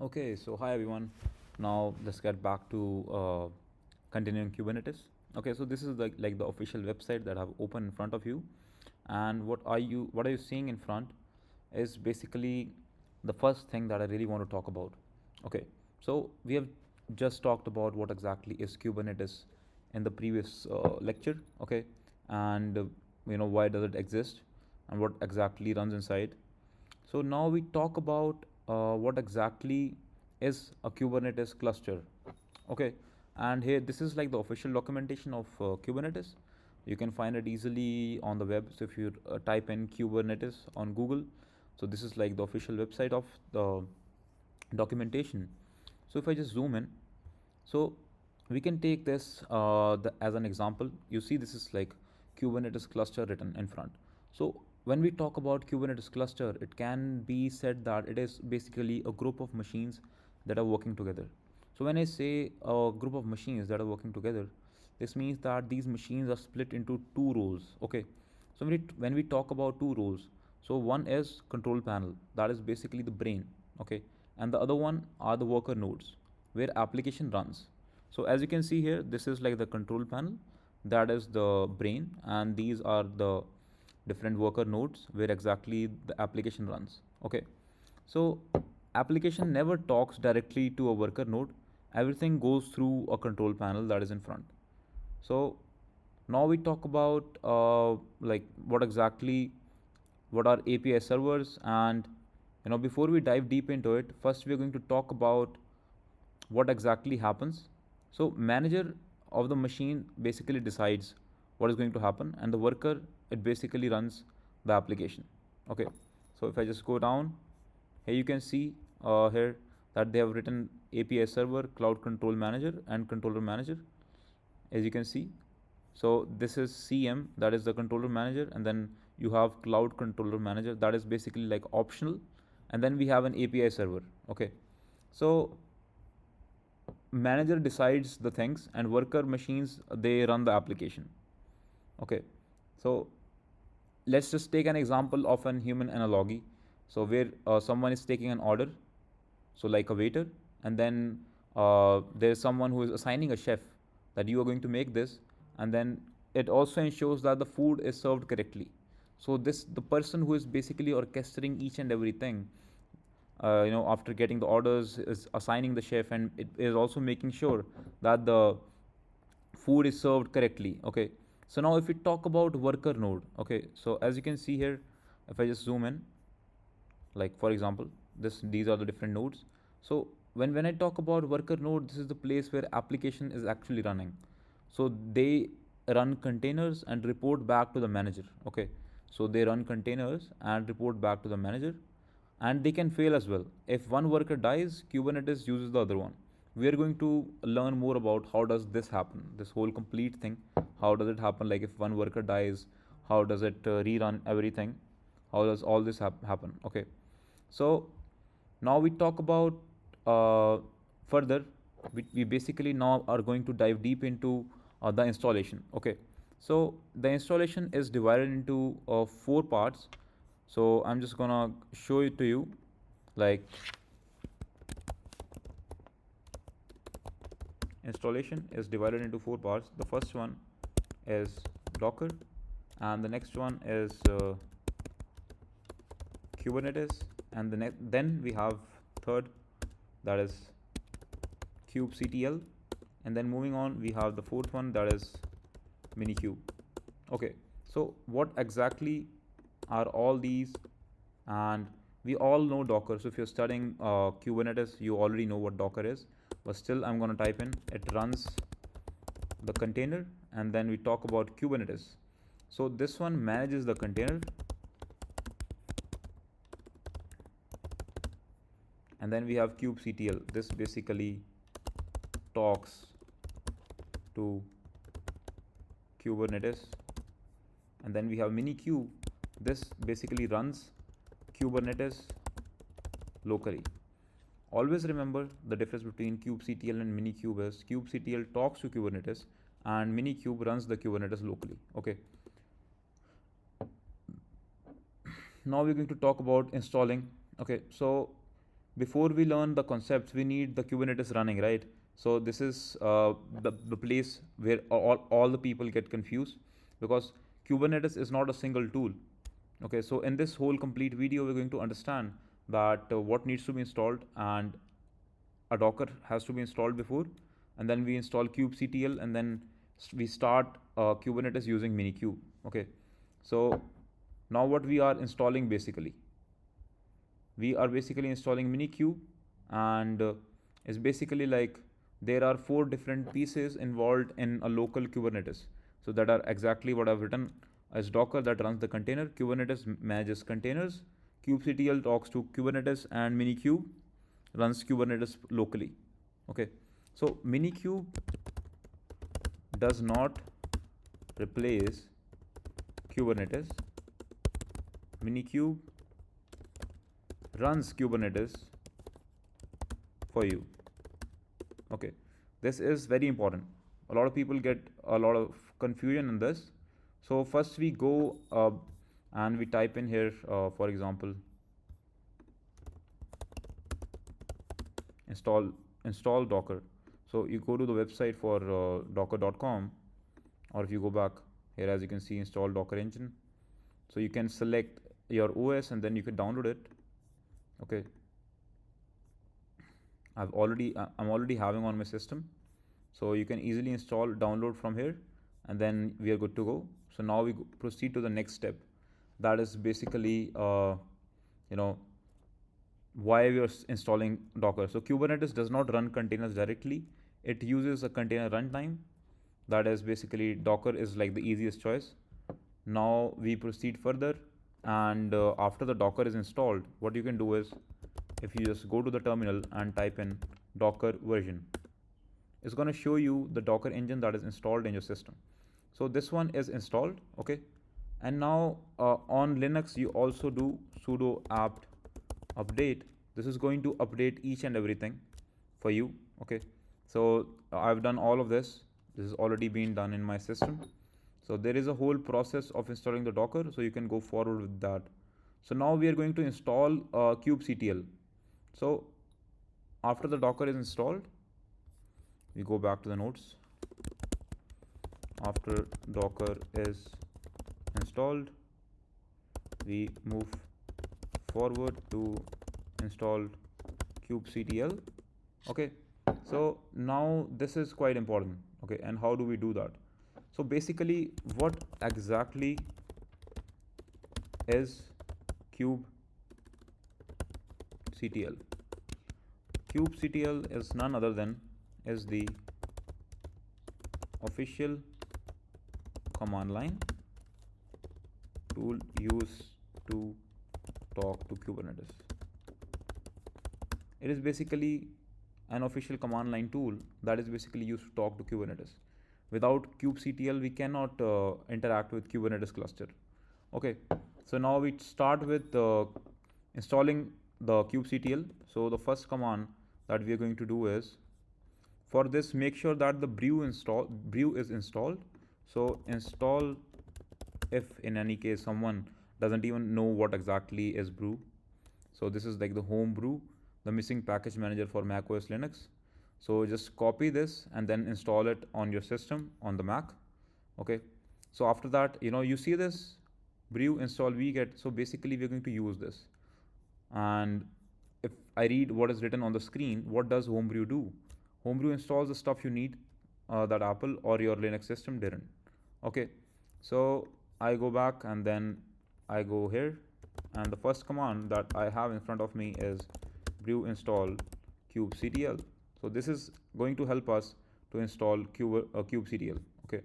Okay, so hi everyone. Now let's get back to continuing Kubernetes. Okay, so this is like the official website that I've opened in front of you, and what are you seeing in front is basically the first thing that I really want to talk about. Okay, so we have just talked about what exactly is Kubernetes in the previous lecture. Okay, and why does it exist and what exactly runs inside. So now we talk about what exactly is a Kubernetes cluster. Okay, and here this is like the official documentation of Kubernetes. You can find it easily on the web. So if you type in Kubernetes on Google, so this is like the official website of the documentation. So if I just zoom in, so we can take this as an example. You see, this is like Kubernetes cluster written in front. So when we talk about Kubernetes cluster, it can be said that it is basically a group of machines that are working together. So when I say a group of machines that are working together, this means that these machines are split into two roles. Okay. So when we talk about two roles, so one is control panel, that is basically the brain. Okay. And the other one are the worker nodes where application runs. So as you can see here, this is like the control panel, that is the brain, and these are the different worker nodes where exactly the application runs. Okay, so application never talks directly to a worker node. Everything goes through a control panel that is in front. So now we talk about like what are API servers, and before we dive deep into it, first we're going to talk about what exactly happens. So manager of the machine basically decides what is going to happen, and the worker, it basically runs the application. Okay, so if I just go down here, you can see here that they have written API server, cloud control manager, and controller manager, as you can see. So this is CM, that is the controller manager, and then you have cloud controller manager, that is basically like optional, and then we have an API server. Okay, so manager decides the things and worker machines, they run the application. Okay, so let's just take an example of an human analogy. So where someone is taking an order, so like a waiter, and then there is someone who is assigning a chef that you are going to make this, and then it also ensures that the food is served correctly. So this, the person who is basically orchestrating each and everything, after getting the orders, is assigning the chef, and it is also making sure that the food is served correctly. Okay, so now if we talk about worker node, okay, so as you can see here, if I just zoom in, like for example, these are the different nodes. So when I talk about worker node, this is the place where application is actually running. So they run containers and report back to the manager. Okay, so they run containers and report back to the manager, and they can fail as well. If one worker dies, Kubernetes uses the other one. We are going to learn more about how does this happen, this whole complete thing. How does it happen? Like if one worker dies, how does it rerun everything? How does all this happen? Okay, so now we talk about further. We basically now are going to dive deep into the installation. Okay, so the installation is divided into four parts. So I'm just gonna show it to you. Like installation is divided into four parts. The first one is Docker, and the next one is Kubernetes, and then we have third, that is kubectl, and then moving on we have the fourth one, that is Minikube. Okay, so what exactly are all these? And we all know Docker. So if you're studying Kubernetes, you already know what Docker is, but still I'm going to type in, it runs the container, and then we talk about Kubernetes. So this one manages the container, and then we have kubectl. This basically talks to Kubernetes, and then we have Minikube. This basically runs Kubernetes locally. Always remember the difference between kubectl and Minikube is kubectl talks to Kubernetes and Minikube runs the Kubernetes locally. Okay. Now we're going to talk about installing. Okay, so before we learn the concepts, we need the Kubernetes running, right? So this is the place where all the people get confused, because Kubernetes is not a single tool. Okay, so in this whole complete video, we're going to understand that what needs to be installed, and a Docker has to be installed before, and then we install kubectl, and then we start Kubernetes using Minikube. Okay, so now what we are installing basically, we are basically installing Minikube, and it's basically like there are 4 different pieces involved in a local Kubernetes. So that are exactly what I've written as Docker that runs the container, Kubernetes manages containers, kubectl talks to Kubernetes, and Minikube runs Kubernetes locally. Okay, so Minikube does not replace Kubernetes. Minikube runs Kubernetes for you. Okay, this is very important. A lot of people get a lot of confusion in this. So first we go and we type in here, for example, install Docker. So you go to the website for docker.com, or if you go back here, as you can see, install Docker engine. So you can select your OS and then you can download it. Okay, I'm already having on my system, so you can easily install, download from here, and then we are good to go. So now we proceed to the next step, that is basically why we are installing Docker. So Kubernetes does not run containers directly, it uses a container runtime. That is basically Docker is like the easiest choice. Now we proceed further, and after the Docker is installed, what you can do is, if you just go to the terminal and type in Docker version, it's going to show you the Docker engine that is installed in your system. So this one is installed. Okay, and now on Linux you also do sudo apt update. This is going to update each and everything for you. Okay, so I've done all of this. This has already been done in my system. So there is a whole process of installing the Docker, so you can go forward with that. So now we are going to install kubectl. So after the Docker is installed, we go back to the notes. After Docker is installed, we move forward to install kubectl. Okay, so now this is quite important. Okay, and how do we do that? So basically, what exactly is kubectl? Kubectl is none other than is the official command line tool used to talk to Kubernetes. It is basically an official command line tool that is basically used to talk to Kubernetes. Without kubectl, we cannot interact with Kubernetes cluster. Okay, so now we start with installing the kubectl. So the first command that we are going to do is, for this, make sure that the brew is installed. So install, if in any case someone doesn't even know what exactly is brew. So this is like the Homebrew, the missing package manager for Mac OS Linux. So just copy this and then install it on your system on the Mac. Okay, so after that, you see this brew install we get. So basically we're going to use this, and if I read what is written on the screen, what does Homebrew do? Homebrew installs the stuff you need that Apple or your Linux system didn't. Okay, so I go back and then I go here, and the first command that I have in front of me is brew install kubectl. So this is going to help us to install kubectl. Okay,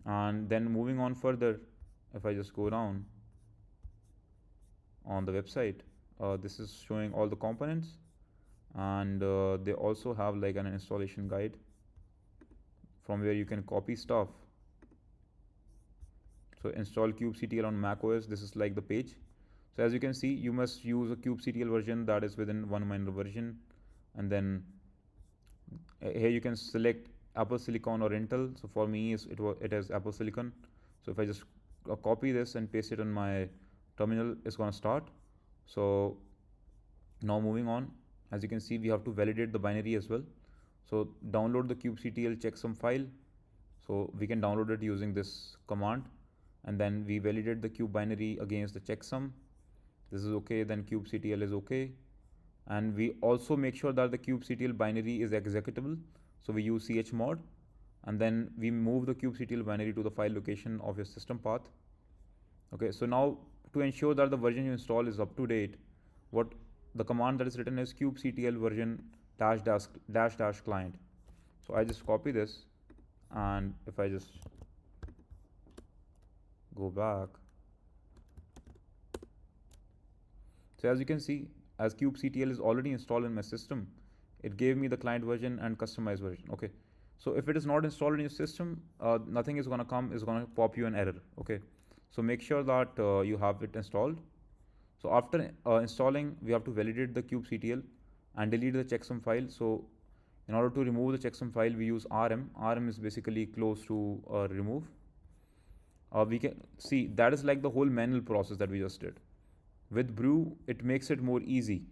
and then moving on further, if I just go down on the website, this is showing all the components, and they also have like an installation guide from where you can copy stuff. So install kubectl on Mac OS. This is like the page. So as you can see, you must use a kubectl version that is within one minor version, and then here you can select Apple Silicon or Intel. So for me, it is Apple Silicon. So if I just copy this and paste it on my terminal, it's going to start. So Now moving on, as you can see, we have to validate the binary as well. So download the kubectl checksum file. So we can download it using this command, and then we validate the cube binary against the checksum. This is okay, then kubectl is okay. And we also make sure that the kubectl binary is executable. So we use chmod, and then we move the kubectl binary to the file location of your system path. Okay, so now to ensure that the version you install is up to date, what the command that is written is kubectl version dash dash dash dash client. So I just copy this, and if I just go back, so as you can see, as kubectl is already installed in my system, it gave me the client version and customized version. Okay, so if it is not installed in your system, nothing is going to come, is going to pop you an error. Okay, so make sure that you have it installed. So after installing, we have to validate the kubectl and delete the checksum file. So in order to remove the checksum file, we use rm. Rm is basically close to remove. We can see that is like the whole manual process that we just did. With Brew, it makes it more easy.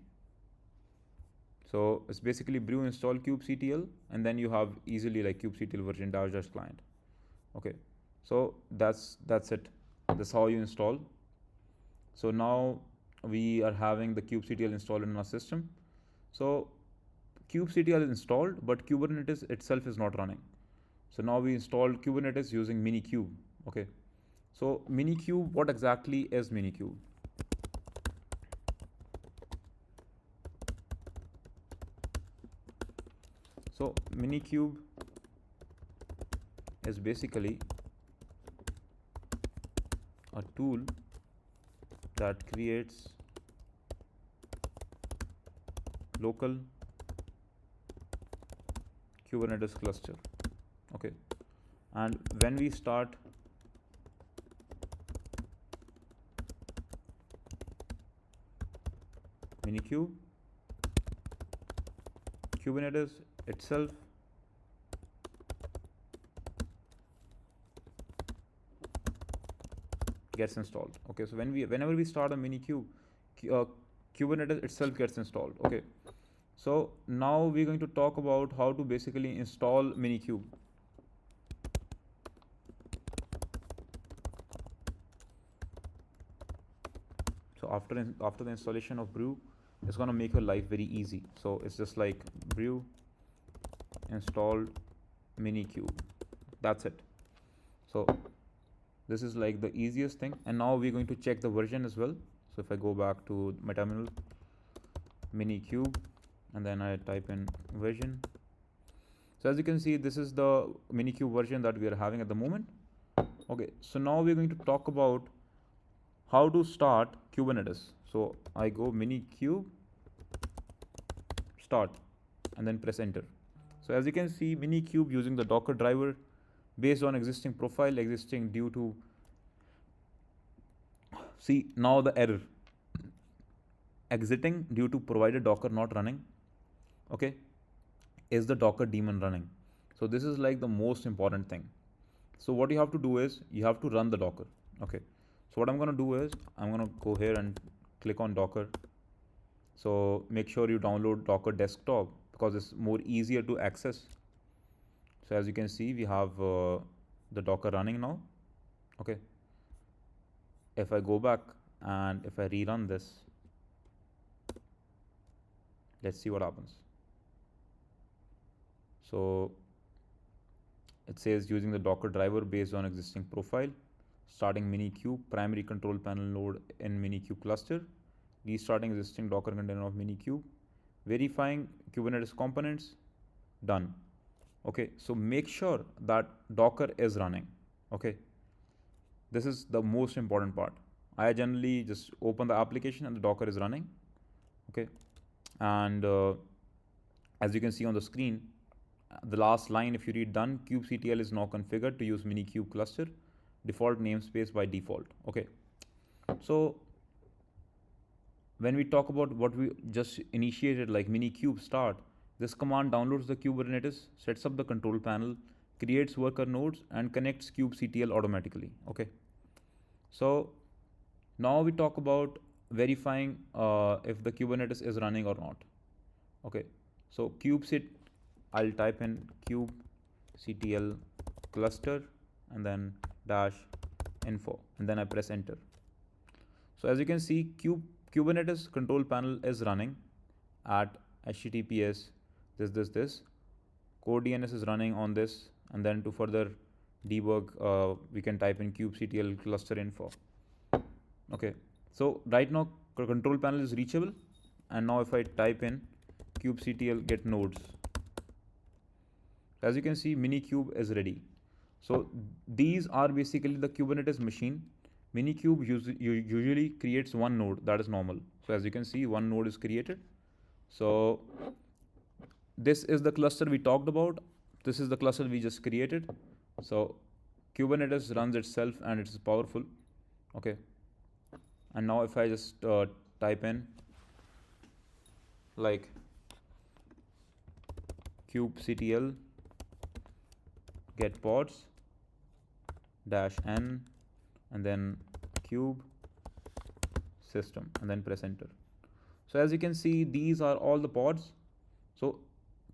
So it's basically Brew install kubectl, and then you have easily like kubectl version dash dash client. Okay, so that's it. That's how you install. So now we are having the kubectl installed in our system. So kubectl is installed, but Kubernetes itself is not running. So now we installed Kubernetes using Minikube. Okay, so Minikube, what exactly is Minikube? So Minikube is basically a tool that creates local Kubernetes cluster. Okay, and when we start Minikube, Kubernetes itself gets installed. Okay, so whenever we start a Minikube, Kubernetes itself gets installed. Okay, so now we're going to talk about how to basically install Minikube. So after the installation of Brew, it's going to make your life very easy. So it's just like Brew installed Minikube. That's it. So this is like the easiest thing. And now we're going to check the version as well. So if I go back to my terminal, Minikube, and then I type in version. So as you can see, this is the Minikube version that we are having at the moment. Okay, so now we're going to talk about how to start Kubernetes. So I go Minikube start and then press enter. So as you can see, Minikube using the Docker driver based on existing profile existing due to, see now the error, exiting due to provided Docker not running. Okay, is the Docker daemon running? So this is like the most important thing. So what you have to do is you have to run the Docker. Okay, so what I'm going to do is I'm going to go here and click on Docker. So make sure you download Docker desktop because it's more easier to access. So as you can see, we have the Docker running now. Okay, if I go back and if I rerun this, let's see what happens. So it says using the Docker driver based on existing profile, starting Minikube primary control panel node in Minikube cluster, restarting existing Docker container of Minikube, verifying Kubernetes components, done. Okay, so make sure that Docker is running. Okay, this is the most important part. I generally just open the application and the Docker is running. Okay, and as you can see on the screen, the last line, if you read done, kubectl is now configured to use Minikube cluster, default namespace by default. Okay, so when we talk about what we just initiated like Minikube start, this command downloads the Kubernetes, sets up the control panel, creates worker nodes, and connects kubectl automatically. Okay, so now we talk about verifying if the Kubernetes is running or not. Okay, so kubectl, I'll type in kubectl cluster and then dash info, and then I press enter. So as you can see, Kubernetes control panel is running at HTTPS this. Core DNS is running on this, and then to further debug, we can type in kubectl cluster info. Okay, so right now control panel is reachable, and now if I type in kubectl get nodes, as you can see, Minikube is ready. So these are basically the Kubernetes machine. Minikube usually creates one node, that is normal. So as you can see, one node is created. So this is the cluster we talked about. This is the cluster we just created. So Kubernetes runs itself and it's powerful. Okay. And now if I just type in like kubectl get pods -n and then kube system and then press enter. So as you can see, these are all the pods. So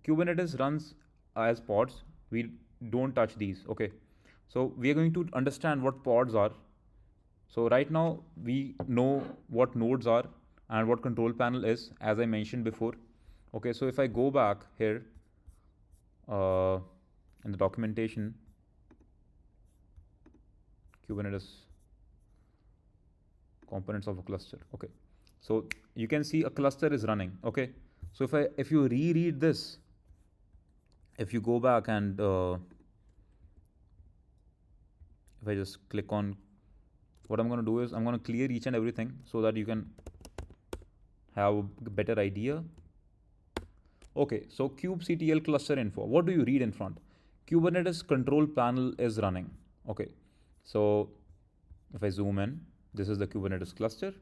Kubernetes runs as pods. We don't touch these. Okay. So we are going to understand what pods are. So right now we know what nodes are and what control panel is, as I mentioned before. Okay. So if I go back here in the documentation, Kubernetes components of a cluster. Okay. So you can see a cluster is running. Okay. So if you reread this, if you go back and if I just click on, what I'm going to do is I'm going to clear each and everything so that you can have a better idea. Okay, so kubectl cluster info. What do you read in front? Kubernetes control panel is running. Okay, so if I zoom in, this is the Kubernetes cluster.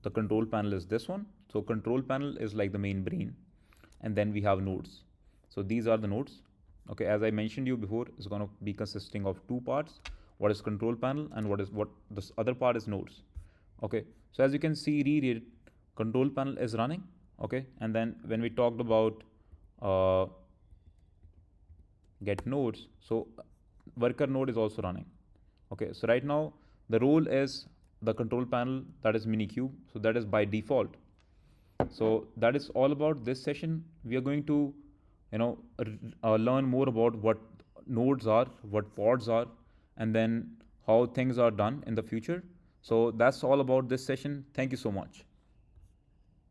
The control panel is this one. So control panel is like the main brain. And then we have nodes. So these are the nodes. Okay, as I mentioned you before, it's going to be consisting of two parts. What is control panel and what this other part is nodes. Okay, so as you can see, reread, control panel is running. Okay, and then when we talked about get nodes, so worker node is also running. Okay, so right now the role is the control panel, that is Minikube. So that is by default. So that is all about this session. We are going to, learn more about what nodes are, what pods are, and then how things are done in the future. So that's all about this session. Thank you so much.